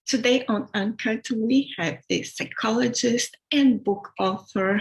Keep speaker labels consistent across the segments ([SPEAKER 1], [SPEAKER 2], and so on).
[SPEAKER 1] Today on Uncut, we have the psychologist and book author,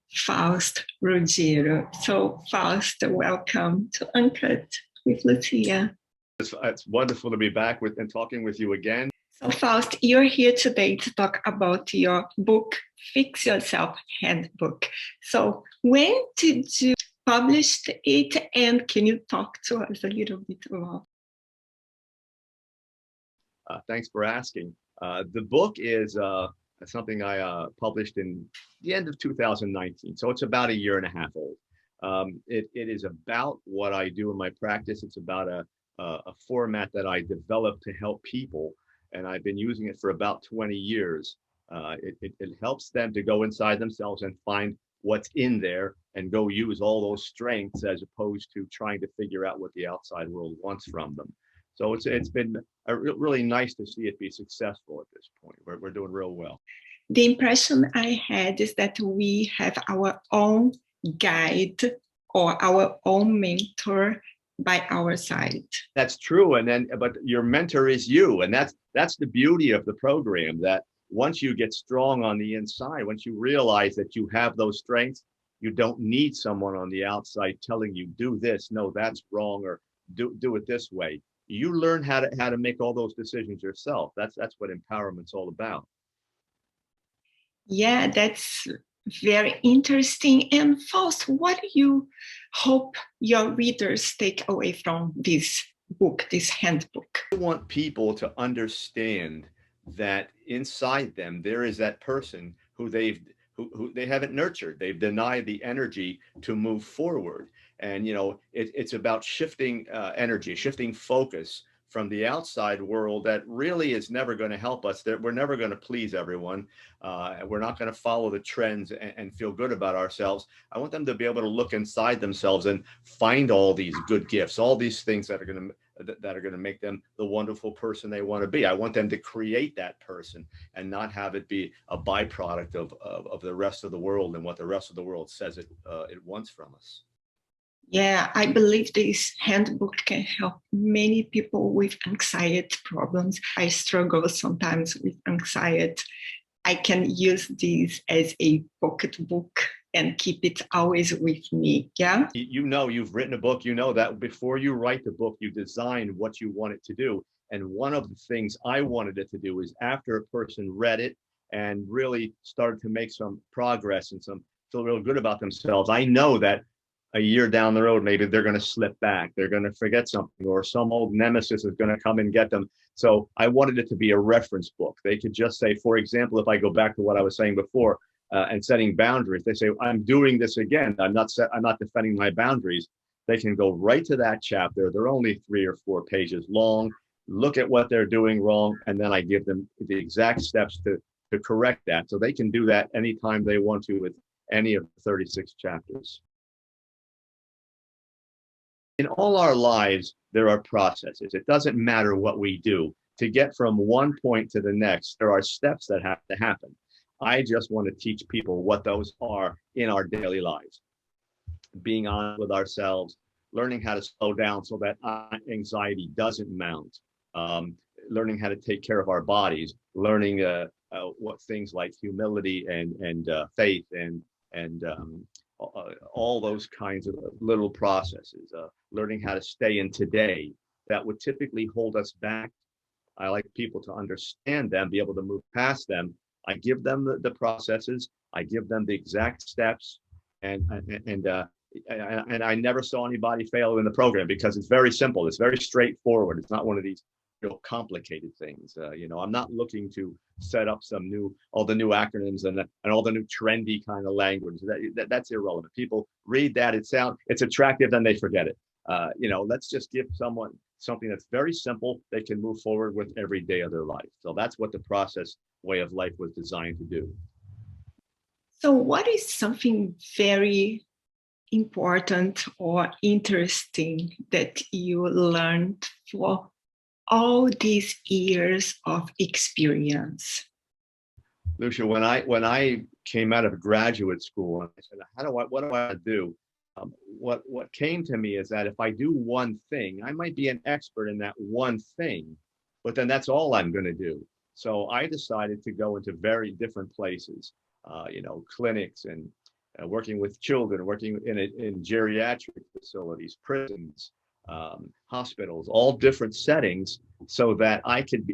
[SPEAKER 1] Faust Ruggiero. So, Faust, welcome to Uncut with Lucia.
[SPEAKER 2] It's wonderful to be back with and talking with you again.
[SPEAKER 1] So, Faust, you're here today to talk about your book, Fix Yourself Handbook. So, when did you publish it, and can you talk to us a little bit about?
[SPEAKER 2] Thanks for asking. The book is something I published in the end of 2019, so it's about a year and a half old. It is about what I do in my practice. It's about a format that I developed to help people, and I've been using it for about 20 years. It helps them to go inside themselves and find what's in there and go use all those strengths as opposed to trying to figure out what the outside world wants from them. So it's been really nice to see it be successful at this point. We're doing real well.
[SPEAKER 1] The impression I had is that we have our own guide or our own mentor by our side.
[SPEAKER 2] That's true, but your mentor is you, and that's the beauty of the program. That once you get strong on the inside, once you realize that you have those strengths, you don't need someone on the outside telling you do this, no, that's wrong, or do it this way. You learn how to make all those decisions yourself. That's what empowerment's all about.
[SPEAKER 1] Yeah, that's very interesting. And Faust, what do you hope your readers take away from this book, this handbook?
[SPEAKER 2] I want people to understand that inside them there is that person who they haven't nurtured. They've denied the energy to move forward. And it's about shifting energy, shifting focus from the outside world that really is never going to help us. That we're never going to please everyone. We're not going to follow the trends and feel good about ourselves. I want them to be able to look inside themselves and find all these good gifts, all these things that are going to make them the wonderful person they want to be. I want them to create that person and not have it be a byproduct of the rest of the world and what the rest of the world says it wants from us.
[SPEAKER 1] Yeah, I believe this handbook can help many people with anxiety problems. I struggle sometimes with anxiety. I can use this as a pocket book and keep it always with me. Yeah.
[SPEAKER 2] You've written a book, that before you write the book, you design what you want it to do. And one of the things I wanted it to do is after a person read it and really started to make some progress and feel real good about themselves, I know that a year down the road, maybe they're going to slip back. They're going to forget something, or some old nemesis is going to come and get them. So I wanted it to be a reference book. They could just say, for example, if I go back to what I was saying before and setting boundaries, they say, I'm doing this again. I'm not defending my boundaries. They can go right to that chapter. They're only 3 or 4 pages long. Look at what they're doing wrong. And then I give them the exact steps to correct that. So they can do that anytime they want to with any of the 36 chapters. In all our lives, there are processes. It doesn't matter what we do. To get from one point to the next, there are steps that have to happen. I just want to teach people what those are in our daily lives. Being honest with ourselves, learning how to slow down so that anxiety doesn't mount, learning how to take care of our bodies, learning what things like humility and faith and all those kinds of little processes, learning how to stay in today that would typically hold us back. I like people to understand them, be able to move past them. I give them the processes. I give them the exact steps, and I never saw anybody fail in the program because it's very simple. It's very straightforward. It's not one of these complicated things. I'm not looking to set up all the new acronyms and all the new trendy kind of language. That's irrelevant. People read that, it's attractive, then they forget it. Let's just give someone something that's very simple they can move forward with every day of their life. So that's what the process way of life was designed to do.
[SPEAKER 1] So what is something very important or interesting that you learned for all these years of experience?
[SPEAKER 2] Lucia, when I came out of graduate school and I said, what do I do? What came to me is that if I do one thing, I might be an expert in that one thing, but then that's all I'm going to do. So I decided to go into very different places, clinics and working with children, working in geriatric facilities, prisons, hospitals, all different settings, so that I could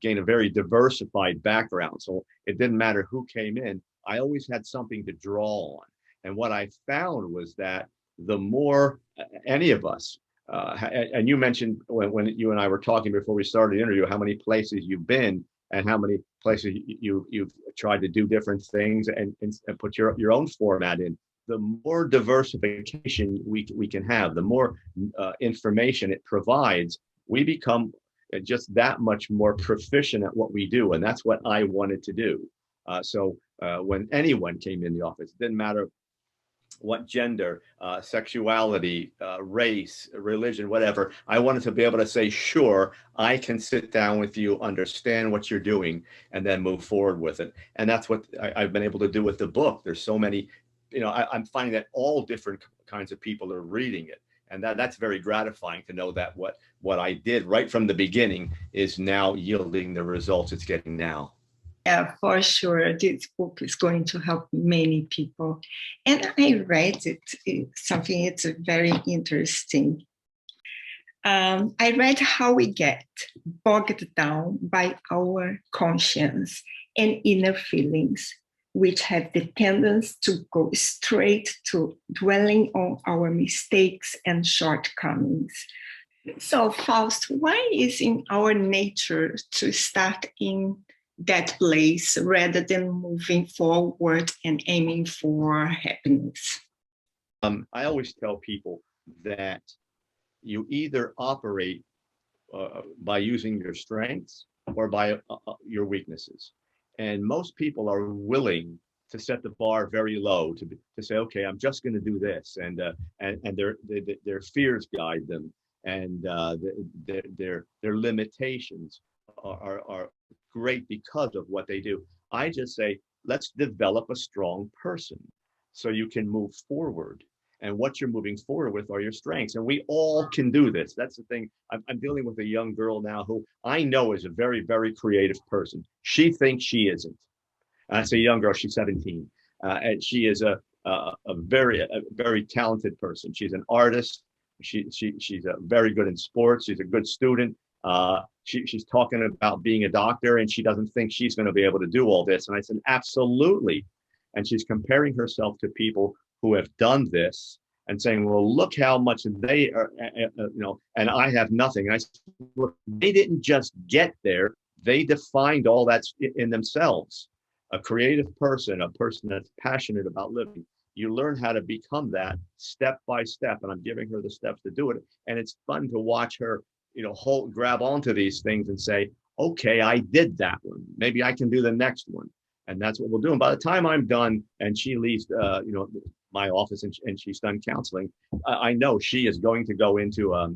[SPEAKER 2] gain a very diversified background. So it didn't matter who came in, I always had something to draw on. And what I found was that the more any of us, and you mentioned when you and I were talking before we started the interview, how many places you've been and how many places you've tried to do different things and put your own format in. The more diversification we can have, the more information it provides, we become just that much more proficient at what we do. And that's what I wanted to do. So when anyone came in the office, it didn't matter what gender, sexuality, race, religion, whatever. I wanted to be able to say, sure, I can sit down with you, understand what you're doing, and then move forward with it. And that's what I've been able to do with the book. There's so many, I'm finding that all different kinds of people are reading it. And that's very gratifying to know that what I did right from the beginning is now yielding the results it's getting now.
[SPEAKER 1] Yeah, for sure. This book is going to help many people. And I read it, it's very interesting. I read how we get bogged down by our conscience and inner feelings, which have the tendency to go straight to dwelling on our mistakes and shortcomings. So, Faust, why is in our nature to start in that place rather than moving forward and aiming for happiness?
[SPEAKER 2] I always tell people that you either operate by using your strengths or by your weaknesses. And most people are willing to set the bar very low to say, okay, I'm just going to do this, and their fears guide them, and their limitations are great because of what they do. I just say, let's develop a strong person so you can move forward. And what you're moving forward with are your strengths. And we all can do this. That's the thing. I'm dealing with a young girl now who I know is a very, very creative person. She thinks she isn't. And I say young girl, she's 17. And she is a very talented person. She's an artist. She's very good in sports. She's a good student. She's talking about being a doctor, and she doesn't think she's going to be able to do all this. And I said, absolutely. And she's comparing herself to people who have done this and saying, well, look how much they are, and I have nothing. And I said, look, they didn't just get there. They defined all that in themselves. A creative person, a person that's passionate about living. You learn how to become that step by step. And I'm giving her the steps to do it. And it's fun to watch her, grab onto these things and say, okay, I did that one. Maybe I can do the next one. And that's what we'll do. And by the time I'm done and she leaves, my office and she's done counseling, I know she is going to go into a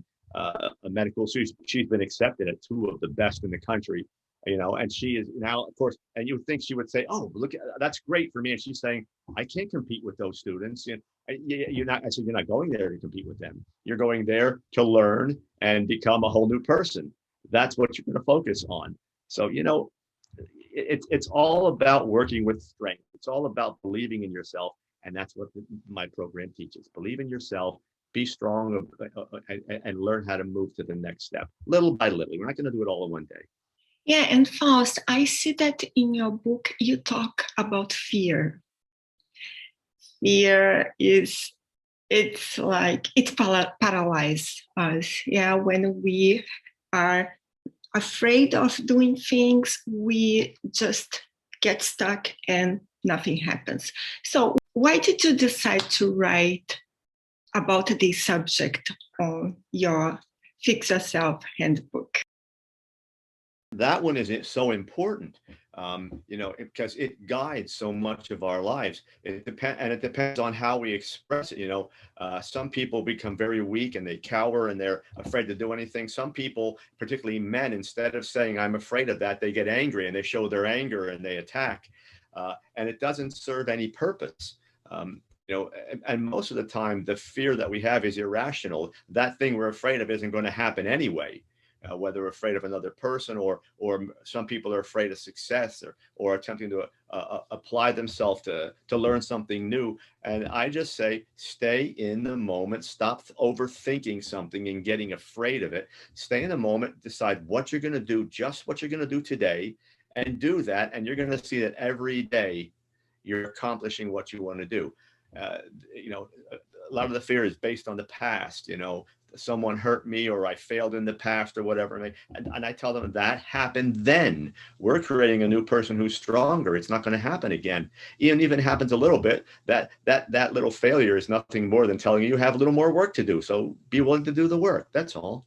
[SPEAKER 2] medical. She's been accepted at two of the best in the country, and she is now, of course, and you would think she would say, oh, look, that's great for me. And she's saying, I can't compete with those students. You're not, I said, you're not going there to compete with them. You're going there to learn and become a whole new person. That's what you're going to focus on. So, it's all about working with strength. It's all about believing in yourself. And that's what my program teaches. Believe in yourself, be strong, and learn how to move to the next step, little by little. We're not going to do it all in one day.
[SPEAKER 1] Yeah, and Faust, I see that in your book, you talk about fear. Fear it's like, it paralyzes us. Yeah, when we are afraid of doing things, we just get stuck and nothing happens. So why did you decide to write about this subject on your Fix Yourself handbook?
[SPEAKER 2] That one is so important, because it guides so much of our lives. It depends on how we express it. Some people become very weak and they cower and they're afraid to do anything. Some people, particularly men, instead of saying, I'm afraid of that, they get angry and they show their anger and they attack. And it doesn't serve any purpose. And most of the time, the fear that we have is irrational. That thing we're afraid of isn't going to happen anyway. whether afraid of another person, or some people are afraid of success, or attempting to apply themselves to learn something new. And I just say, stay in the moment, stop overthinking something and getting afraid of it. Stay in the moment, decide what you're going to do, just what you're going to do today, and do that. And you're going to see that every day you're accomplishing what you want to do. Uh, you know, a lot of the fear is based on the past. Someone hurt me, or I failed in the past, or whatever. And I tell them that happened then. We're creating a new person who's stronger. It's not going to happen again. Even happens a little bit, that little failure is nothing more than telling you have a little more work to do. So be willing to do the work. That's all.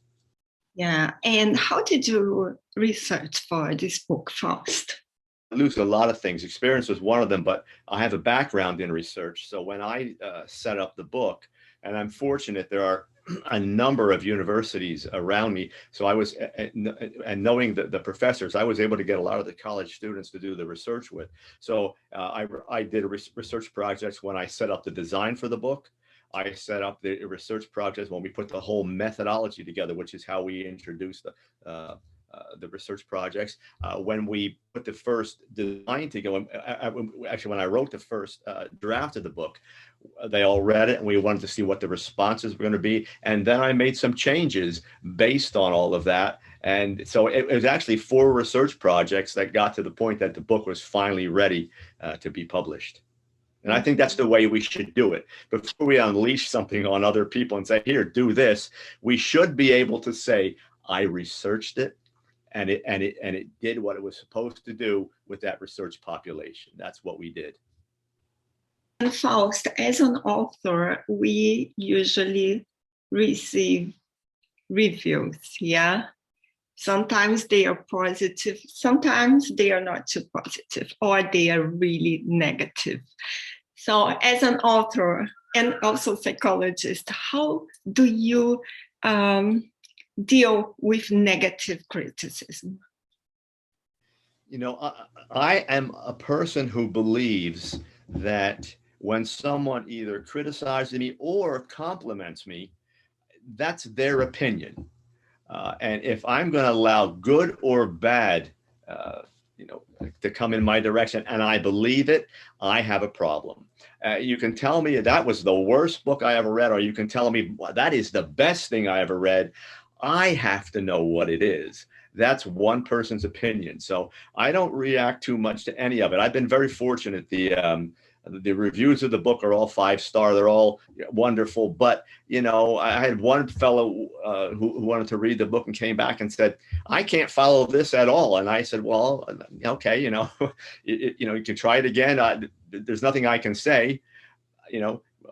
[SPEAKER 1] Yeah. And how did you research for this book, Faust?
[SPEAKER 2] Lose a lot of things. Experience was one of them, but I have a background in research. So when I set up the book, and I'm fortunate, there are a number of universities around me. So I was, and knowing the professors, I was able to get a lot of the college students to do the research with. So I did research projects when I set up the design for the book. I set up the research projects when we put the whole methodology together, which is how we introduced the research projects. When we put the first design together, actually, when I wrote the first draft of the book, they all read it, and we wanted to see what the responses were going to be. And then I made some changes based on all of that. And so it was actually 4 research projects that got to the point that the book was finally ready to be published. And I think that's the way we should do it. Before we unleash something on other people and say, here, do this, we should be able to say, I researched it, and it did what it was supposed to do with that research population. That's what we did.
[SPEAKER 1] And Faust, as an author, we usually receive reviews, yeah? Sometimes they are positive, sometimes they are not too positive, or they are really negative. So as an author and also psychologist, how do you deal with negative criticism?
[SPEAKER 2] I am a person who believes that when someone either criticizes me or compliments me, that's their opinion. And if I'm going to allow good or bad, to come in my direction, and I believe it, I have a problem. You can tell me that was the worst book I ever read, or you can tell me that is the best thing I ever read. I have to know what it is. That's one person's opinion. So I don't react too much to any of it. I've been very fortunate. The reviews of the book are all 5-star. They're all wonderful. But, I had one fellow who wanted to read the book and came back and said, I can't follow this at all. And I said, well, okay, you can try it again. There's nothing I can say.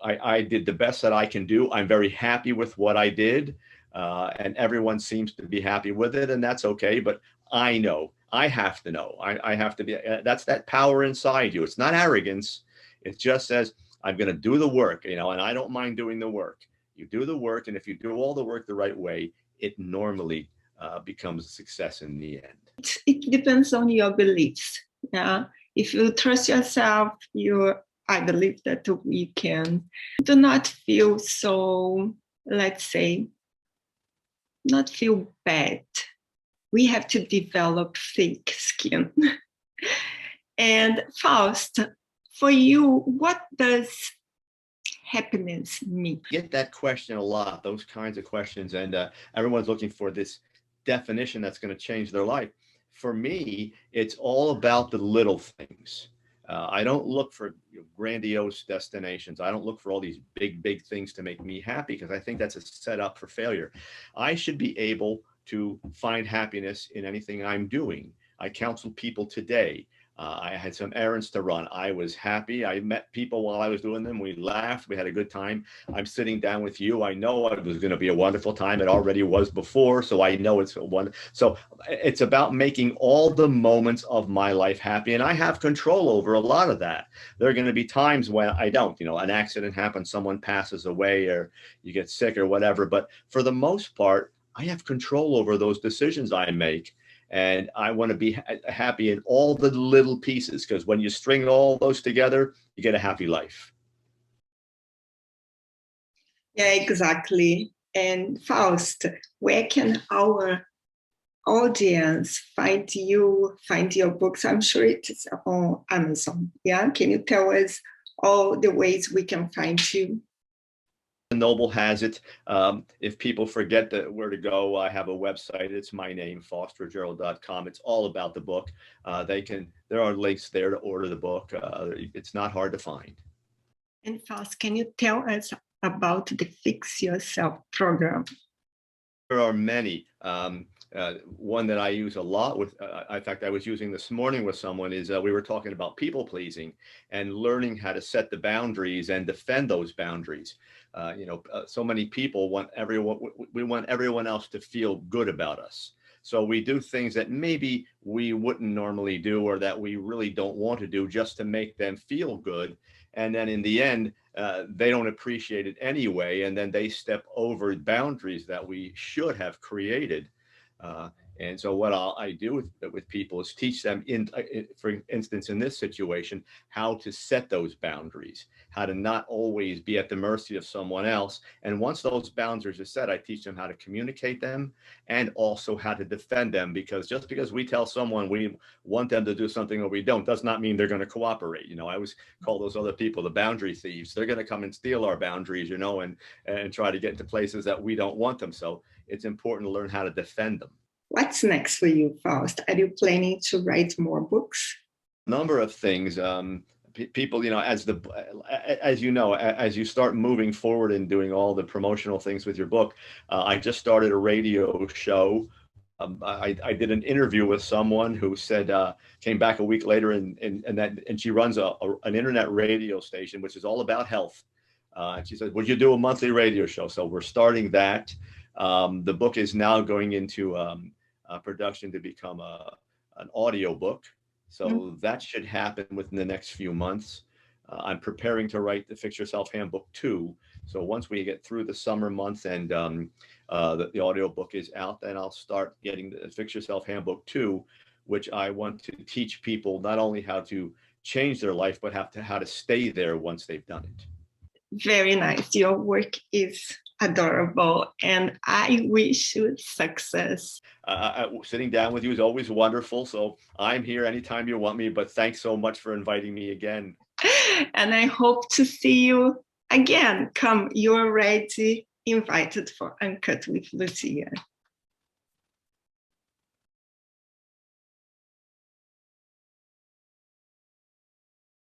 [SPEAKER 2] I did the best that I can do. I'm very happy with what I did. And everyone seems to be happy with it, and that's okay. But I know, I have to know. I have to be, that's that power inside you. It's not arrogance. It just says, I'm going to do the work, and I don't mind doing the work. You do the work, and if you do all the work the right way, it normally becomes a success in the end.
[SPEAKER 1] It depends on your beliefs. Yeah. If you trust yourself, I believe that we can do not feel so, let's say, not feel bad. We have to develop thick skin. And Faust, for you, what does happiness mean?
[SPEAKER 2] I get that question a lot, those kinds of questions, and everyone's looking for this definition that's going to change their life. For me, it's all about the little things. I don't look for grandiose destinations. I don't look for all these big things to make me happy, because I think that's a setup for failure. I should be able to find happiness in anything I'm doing. I counsel people today. I had some errands to run. I was happy. I met people while I was doing them. We laughed. We had a good time. I'm sitting down with you. I know it was going to be a wonderful time. It already was before, so I know it's one. So it's about making all the moments of my life happy, and I have control over a lot of that. There are going to be times when I don't. An accident happens, someone passes away, or you get sick or whatever. But for the most part, I have control over those decisions I make. And I want to be happy in all the little pieces, because when you string all those together, you get a happy life.
[SPEAKER 1] Yeah, exactly. And Faust, where can our audience find your books? I'm sure it is on Amazon. Yeah, can you tell us all the ways we can find you?
[SPEAKER 2] Noble has it. If people forget where to go, I have a website. It's my name, faustruggiero.com. It's all about the book. There are links there to order the book. It's not hard to find.
[SPEAKER 1] And Faust, can you tell us about the Fix Yourself program?
[SPEAKER 2] There are many. One that I use a lot with, in fact, I was using this morning with someone is we were talking about people pleasing and learning how to set the boundaries and defend those boundaries. So many people we want everyone else to feel good about us. So we do things that maybe we wouldn't normally do or that we really don't want to do just to make them feel good. And then in the end, they don't appreciate it anyway. And then they step over boundaries that we should have created. And so what I do with people is teach them, for instance, in this situation, how to set those boundaries, how to not always be at the mercy of someone else. And once those boundaries are set, I teach them how to communicate them and also how to defend them, because just because we tell someone we want them to do something or we don't, does not mean they're going to cooperate. I always call those other people the boundary thieves. They're going to come and steal our boundaries, and try to get into places that we don't want them. So it's important to learn how to defend them.
[SPEAKER 1] What's next for you, Faust? Are you planning to write more books?
[SPEAKER 2] Number of things. People, as you start moving forward and doing all the promotional things with your book, I just started a radio show. I did an interview with someone who said, came back a week later and she runs an internet radio station, which is all about health. And she said, would you do a monthly radio show? So we're starting that. The book is now going into production to become an audio book. So that should happen within the next few months. I'm preparing to write the Fix Yourself Handbook 2. So once we get through the summer months and the audio book is out, then I'll start getting the Fix Yourself Handbook 2, which I want to teach people not only how to change their life, but how to stay there once they've done it.
[SPEAKER 1] Very nice. Your work is adorable, and I wish you success.
[SPEAKER 2] Sitting down with you is always wonderful. So I'm here anytime you want me, but thanks so much for inviting me again.
[SPEAKER 1] And I hope to see you again. Come, you're already invited for Uncut with Lucia.